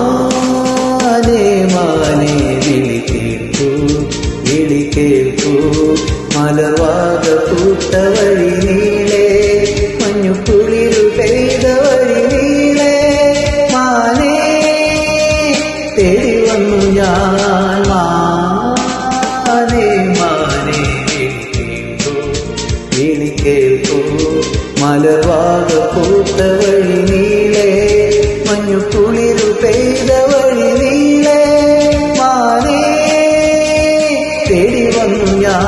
മാനേ മാനേ വിളി കേൾക്കൂ മലർവാക പൂത്ത വഴി നീളേ മഞ്ഞുകുളിരു പെയ്ത വഴി നീളേ മാനേ തേടി വന്നു ഞാൻ മാനേ മാനേ വിളി കേൾക്കൂ മലർവാക പൂത്ത വഴി നീളേ മഞ്ഞുകുളിരു പെയ്ത വഴി നീളേ മാനേ തേടി വന്നു ഞാൻ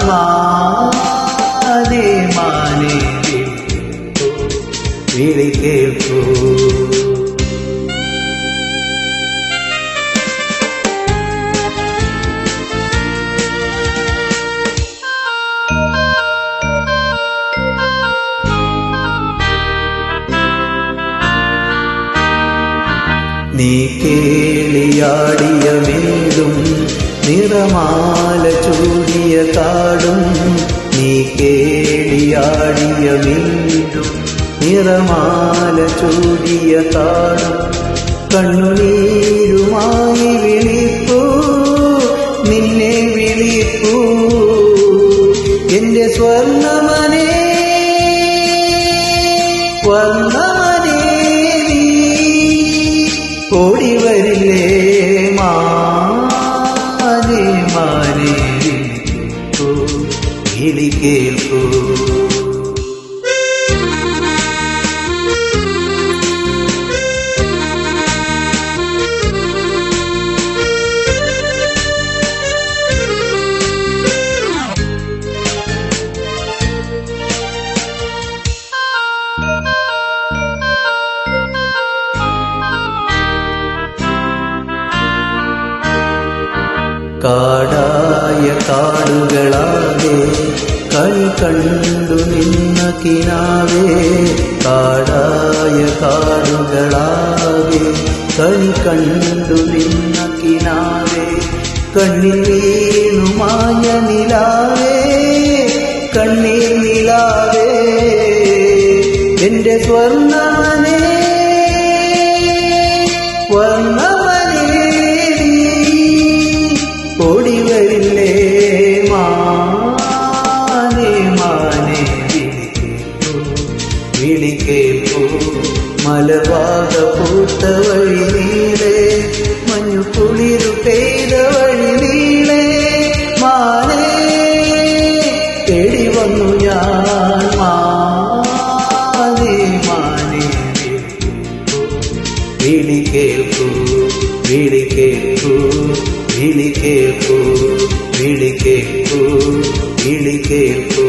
മാനേ മാനേ വിളി കേൾക്കൂ നീ കേളിയാടിയ വീടും നിറമാല ചൂടിയ കാടും നീ കേളിയാടിയ വീടും നിറമാല ചൂടിയ കാടും കണ്ണുനീരുമായി വിളിപ്പൂ നിന്നെ വിളിപ്പൂ എന്റെ സ്വർണ്ണമനേ ഓടി വരില്ലേ മാനേ മാനേ വിളി കേൾക്കൂ കാടായ കാടുകളാകെ കളി കണ്ടു നിന്ന കിനാവേ കാടായ കാടുകളാകെ കളി കണ്ടു നിന്ന കിനാവേ കണ്ണിൽ വീണുമായ നിലാവേ കണ്ണീർ നിലാവേ എന്റെ സ്വർണ്ണമനേ ഓടി വരില്ലേ മാനേ മാനേ വിളി കേൾക്കൂ മലർവാക പൂത്ത വഴി നീളേ മഞ്ഞുകുളിരു പെയ്ത വഴി നീളേ മാനേ തേടി വന്നു ഞാൻ മാനേ മാനേ വിളി കേൾക്കൂ വിളി കേൾക്കൂ വിളി കേൾക്കൂ വിളി കേൾക്കൂ വിളി കേൾക്കൂ